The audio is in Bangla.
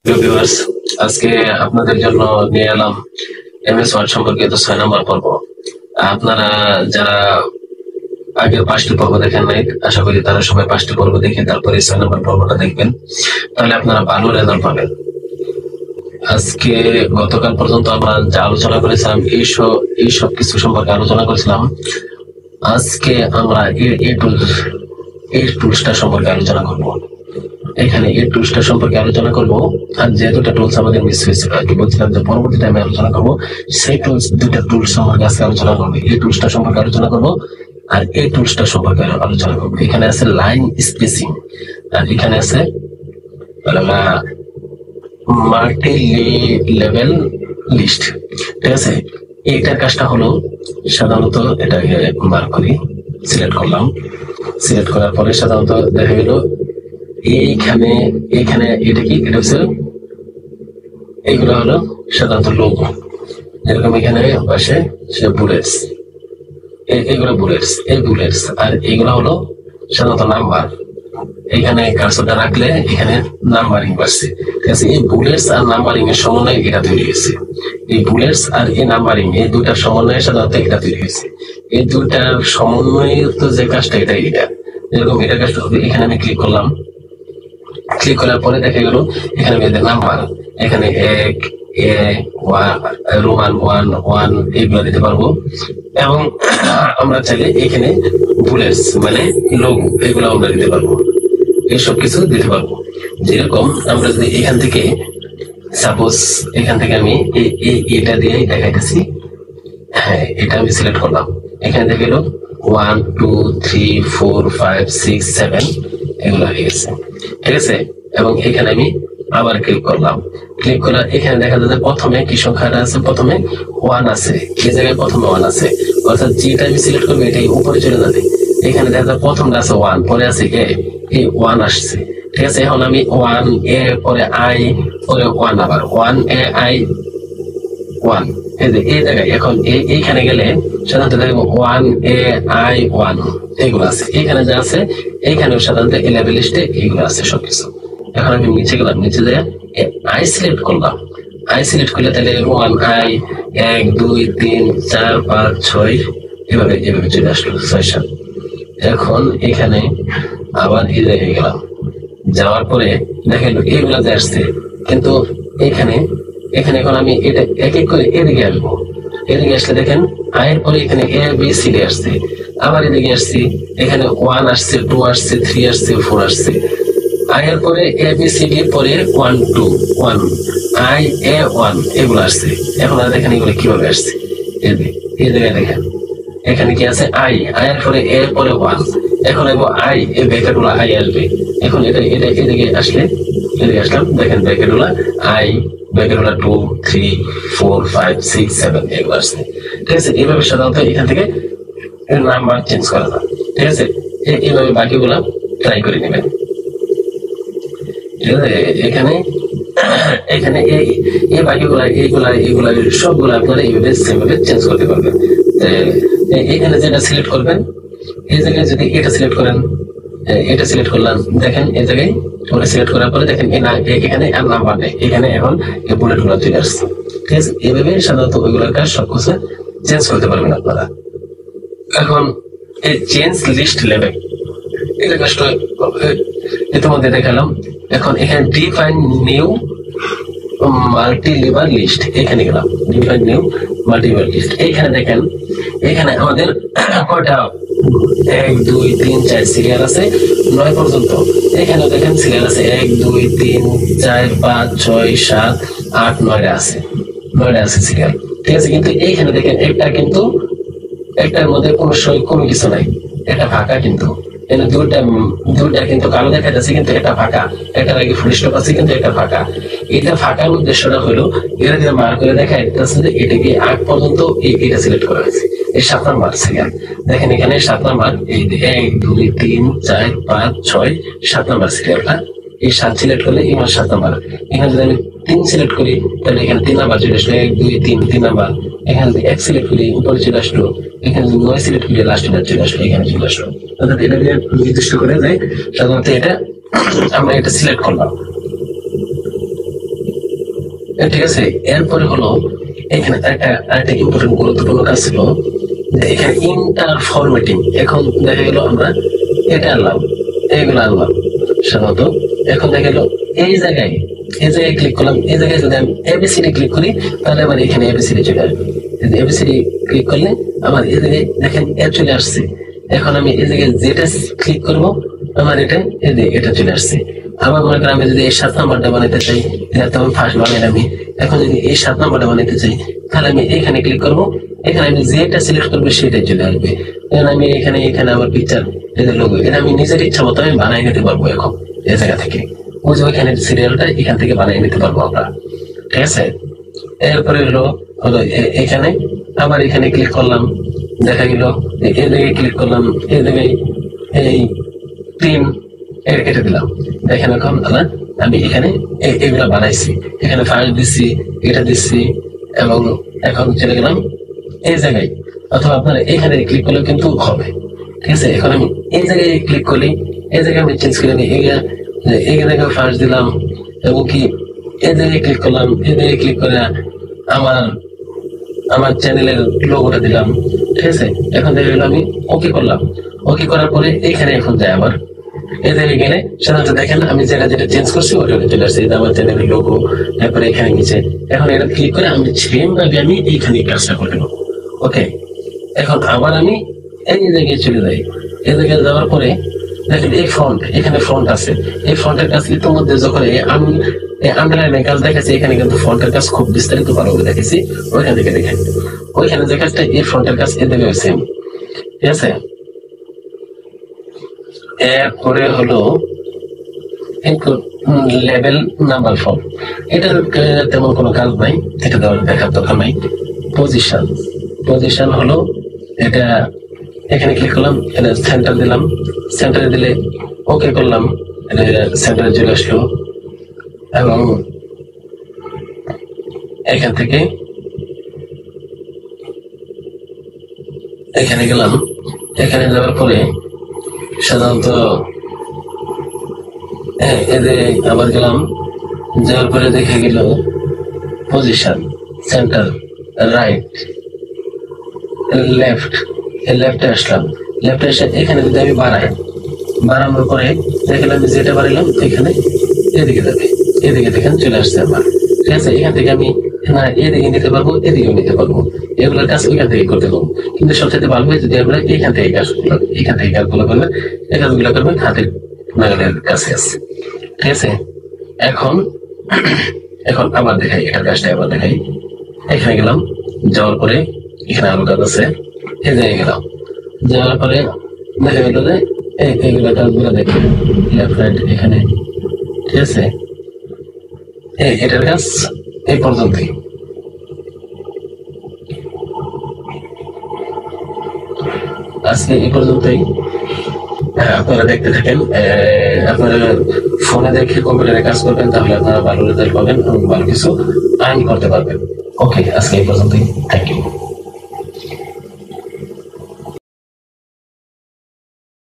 ভিউয়ার্স, আজকে আপনাদের জন্য নিয়ে এলাম এমএস ওয়ার্ড সম্পর্কিত 6 নম্বর পর্ব। আপনারা যারা আগের 5টি পর্ব দেখেন নাই, আশা করি তারা সবাই 5টি পর্ব দেখে তারপরে 6 নম্বর পর্বটা দেখবেন, তাহলে আপনারা ভালো রেজাল্ট পাবেন। আজকে গতকাল পর্যন্ত আমরা যা আলোচনা করেছিলাম এই সব কিছু সম্পর্কে আলোচনা করেছিলাম। আজকে আমরা এই টুলসটা সম্পর্কে আলোচনা করব। এখানে এই টুলসটা সম্পর্কে আলোচনা করব। আর যে দুটা টুলস আমাদের মিস হয়েছিল, আর কি বলছিলাম যে পরবর্তী টাইমে আলোচনা করব, সেই দুটা টুলস সম্পর্কে আজকে আলোচনা করবো। এই টুলসটা সম্পর্কে আলোচনা করব আর এই টুলসটা সম্পর্কে আলোচনা করবো। এখানে আছে লাইন স্পেসিং আর এখানে আছে মাল্টি লেভেল লিস্ট। ঠিক আছে, এইটার কাজটা হলো সাধারণত এটাকে মার্ক করি, সিলেক্ট করলাম। সিলেক্ট করার পরে সাধারণত দেখা গেল এইখানে এটা কি, এটা হচ্ছে এইগুলো হলো সাধারণত লোগো। যেরকম এখানে পাশে সে বুলেটস, এইগুলো বুলেটস আর এইগুলো হলো সাধারণত নাম্বার। এখানে কার্সরটা রাখলে এখানে নাম্বারিং পাচ্ছে। ঠিক আছে, এই বুলেটস আর নাম্বারিং এর সমন্বয়ে এটা তৈরি হয়েছে। এই বুলেটস আর এই নাম্বারিং এই দুটার সমন্বয়ে সাধারণত এটা তৈরি হয়েছে। এই দুটার সমন্বয়ের তো যে কাজটা এটা যেরকম এটা কাজটা হবে। এখানে আমি ক্লিক করলাম, ক্লিক করার পরে দেখা গেল এখানে নাম্বার, এখানে 1 রোমান 1 1 এইগুলো দিতে পারবো। এবং আমরা চাইলে এখানে বুলেটস মানে লোগো এগুলো আমরা দিতে পারবো, এইসব কিছু দিতে পারবো। যেরকম আমরা যদি এখান থেকে সাপোজ এখান থেকে আমি এটা দিয়ে দেখাইতেছি। হ্যাঁ, এটা আমি সিলেক্ট করলাম। এখানে দেখে গেল 1 2 3 4 5 6 7 এগুলো হয়ে গেছে। ঠিক আছে, এবং এখানে আমি আবার ক্লিক করলাম। ক্লিক করা এখানে দেখা যাচ্ছে প্রথমে কি সংখ্যাটা আছে, প্রথমে 1 আছে, এই জায়গায় প্রথমে 1 আছে, অর্থাৎ যেটা আমি সিলেক্ট করবো এটাই উপরে চলে যাবে। এখানে দেখা যাচ্ছে প্রথমটা আছে 1, পরে আছে এই 1 আসছে। ঠিক আছে, এখন আমি 1 এ পরে আই পরে 1 আবার 1 এ আই 1 এই জায়গায় এখন এইখানে গেলে সাধারণত দেখবো 1 এ আই 1 এগুলো আছে। এখানে যা আছে এইখানেও সাধারণত এই লেভেল লিস্টে এগুলো আছে সবকিছু। এখন আমি নিচে গেলাম, নিচে যেয়ে আই সিলেক্ট করলাম। আই সিলেক্ট করলে তাহলে 1 আই 1 2 3 4 5 6 এভাবে চলে আসলো 6 7। এখন এখানে আবার এই জায়গায় গেলাম, যাওয়ার পরে দেখা গেল এগুলা যে আসছে, কিন্তু এখানে এখন আমি এটা এক এক করে এদিকে আসবো। এদিকে আসলে দেখেন আয়ের পরে এখানে এ বি সি ডি আসছে, আবার এদিকে আসছি, এখানে 1 আসছে 2 আসছে 3 আসছে 4 আসছে। আয়ের পরে এ বি সি ডি পরে 1 2 1 আই এ 1 এগুলো আসছে। এখন আর দেখেন এগুলো কিভাবে আসছে, এই জায়গায় দেখেন এখানে কি আছে আয়ের পরে এ পরে 1। এখন এগো আই এই ব্র্যাকেট গুলো আই আসবে। এখন এটা এদিকে আসলে এদিকে আসলাম, দেখেন ব্র্যাকেট গুলো আই, ব্র্যাকেট গুলো 2 3 4 5 6 7 এগুলো আসছে। ঠিক আছে, এইভাবে সাধারণত এখান থেকে নাম্বার চেঞ্জ করা যায়। ঠিক আছে, এইভাবে বাকিগুলা ট্রাই করে নেবেন। এখানে এই বাকিগুলা এইগুলা সবগুলো আপনারা এইভাবে সেমভাবে চেঞ্জ করতে পারবেন। এখানে যেটা সিলেক্ট করবেন, এই জায়গায় যদি এটা সিলেক্ট করেন, এটা সিলেক্ট করলাম, দেখেন এই জায়গায় ওটা সিলেক্ট করার পরে দেখেন এখানে আর নাম্বার নেই, এখানে এখন এই বুলেট গুলো চলে আসছে। ঠিক আছে, এইভাবে সাধারণত ওইগুলোর কাজ সবকিছু চেঞ্জ করতে পারবেন আপনারা। এখন এই চেঞ্জ লিস্ট লেভেল এটা কাজটা ইতিমধ্যে দেখালাম। এখন এখানে define new multi level list, এখানে গেলাম define new multi level list. এইখানে দেখেন এখানে আমাদের কয়টা 1 2 3 4 সিরিয়াল আছে 9 পর্যন্ত। এখানে দেখেন সিরিয়াল আছে 1 2 3 4 5 6 7 8 9 আছে, 9 আছে সিরিয়াল। ঠিক আছে, কিন্তু এইখানে দেখেন একটার মধ্যে কোনো কিছু নাই, এটা ফাঁকা। কিন্তু দুইটা কিন্তু কালো দেখা যাচ্ছে, কিন্তু এটা ফাঁকা। এটার আগে ফুল স্টপ আছে, কিন্তু এটা ফাঁকা। এটা ফাঁকার উদ্দেশ্যটা হলো এটা দিয়ে মার্ক করে দেখা যাচ্ছে যে এটাকে 8 পর্যন্ত এটা সিলেক্ট করা হয়েছে। এই 7 নাম্বার সিরিয়াল দেখেন, এখানে 7 নাম্বার, এই 1 2 3 4 5 6 7 নাম্বার সিরিয়ালটা। এই 7 সিলেক্ট করলে এবার 7 নাম্বার। এখানে যদি আমি 3 সিলেক্ট করি তাহলে এখানে 3 নাম্বার চলে আসলো, 1 2 3 নাম্বার। এখানে যদি 1 সিলেক্ট করি উপরে চলে আসলো, এখানে যদি 9 সিলেক্ট করি লাস্টে চলে আসলো, এখানে চলে আসলো। অর্থাৎ এটা দিয়ে নির্দিষ্ট করে দেয় সাধারণত। এটা আমরা এটা সিলেক্ট করলাম, ঠিক আছে। এরপরে হলো এখানে আরেকটা ইম্পর্টেন্ট গুরুত্বপূর্ণ কাজ ছিল যে এখানে ইন্টার ফরম্যাটিং। এখন দেখা গেল আমরা এটা আনলাম, এইগুলো আনলাম সাধারণত। এখন দেখা গেল এই জায়গায় ক্লিক করলাম, এই জায়গায় যদি আমি এবিসিডি ক্লিক করি তাহলে আবার এখানে এবিসিডি চলে আসবে। এবিসিডি ক্লিক করলে আমার এই জায়গায় দেখেন চলে আসছে। এখন আমি এই জায়গায় যেটা ক্লিক করবো আমার এটা চলে আসছে। আমার মনে করেন আমি যদি এই 7 নাম্বারটা বানাইতে চাই, এটা আমি ফার্স্ট বানাইলাম আমি। এখন যদি এই 7 নাম্বারটা বানাইতে চাই তাহলে আমি এখানে ক্লিক করবো, এখানে আমি যেটা সিলেক্ট করবো সেটাই চলে আসবে। এখন আমি এখানে আমার পিকচার লোগো এটা আমি নিজের ইচ্ছা মতো আমি বানাই নিতে পারবো এখন এই জায়গা থেকে। ওই যে ওইখানে সিরিয়ালটা এখান থেকে বানিয়ে নিতে পারবো আমরা, ঠিক আছে। এরপরে হলো এখানে আবার এখানে ক্লিক করলাম, দেখা গেল এই জায়গায় ক্লিক করলাম, এই জায়গায় এই প্রিন্ট এটা দিলাম। এখানে এখন আমি এখানে এগুলা বানাইছি, এখানে ফার্স্ট দিচ্ছি, এটা দিচ্ছি এবং এখন চলে গেলাম এই জায়গায়। অথবা আপনারা এখানে ক্লিক করলে কিন্তু হবে, ঠিক আছে। এখন আমি এই জায়গায় ক্লিক করি, এই জায়গায় আমি চেঞ্জ করে নিই, এই জায়গায় ফার্স্ট দিলাম এবং কি এই জায়গায় ক্লিক করলাম, এই জায়গায় ক্লিক করে আমার চ্যানেলের লোগোটা দিলাম, ঠিক আছে। এখন দেখা গেল আমি ওকে করলাম, ওকে করার পরে এখানে এখন যায় আবার এই জায়গায় গেলে সাধারণত দেখেন আমি যেটা চেঞ্জ করছি ওটা চলে আসছে, এটা আমার চ্যানেলের লোগো। তারপরে এখানে নিচে এখন এটা ক্লিক করে আমি সেম ভাবে আমি এইখানে কাজটা করে নেবো, ওকে। এখন আবার আমি এই জায়গায় চলে যাই, এই জায়গায় যাওয়ার পরে দেখেন এই ফন্ট, এখানে ফন্ট আছে। এই ফন্টের কাজ ইতিমধ্যে যখন আন্ডারলাইনের কাজ দেখাচ্ছি, এখানে কিন্তু ফন্টের কাজ খুব বিস্তারিত ভালোভাবে দেখেছি। ওইখান থেকে দেখেন ওইখানে যে কাজটা এই ফন্টের কাজ এ জায়গায় সেম, ঠিক আছে। এরপরে হলো লেভেল নাম্বার ফর্ম, এটার তেমন কোনো কাজ নাই, এটা দেখার দরকার নাই। পজিশন হলো এটা এখানে ক্লিক করলাম, এটা সেন্টার দিলাম, সেন্টারে দিলে ওকে করলাম, এটা সেন্টারে চলে আসলো। এবং এখান থেকে এখানে গেলাম, এখানে যাওয়ার পরে সাধারণত আবার গেলাম, যাওয়ার পরে দেখা গেল পজিশন, সেন্টার, রাইট, লেফট, লেফটে আসলাম। লেফটে এসে এখানে যদি আমি বাড়ানোর পরে দেখলাম আমি যেটা বাড়াইলাম এখানে এদিকে যাবে, এদিকে দেখেন চলে আসছে আমার, ঠিক আছে। এখান থেকে আমি না এদিকে নিতে পারবো, এদিকেও নিতে পারবো, এগুলোর কাজ ওইখান থেকে করতে পারবো। কিন্তু সবচেয়ে ভালো হয় যদি আমরা এখান থেকে কাজগুলো করবেন, এই কাজগুলো করবেন হাতের নাগালের কাছে আছে, ঠিক আছে। এখন আবার দেখাই, এটার কাজটা আবার দেখাই। এখানে গেলাম, যাওয়ার পরে এখানে আরো কাজ আছে, এই জায়গায় গেলাম, যাওয়ার পরে দেখা গেল যে এইগুলো কাজগুলো দেখে লেফট রাইট এখানে, ঠিক আছে। এটার কাজ এই পর্যন্তই। আজকে এই পর্যন্তই। আপনারা দেখতে থাকেন, আপনারা ফোনে দেখে কম্পিউটারে কাজ করবেন, তাহলে আপনারা ভালো রেজাল্ট পাবেন এবং ভালো কিছু আর্ন করতে পারবেন। ওকে, আজকে এই পর্যন্তই। Thank you.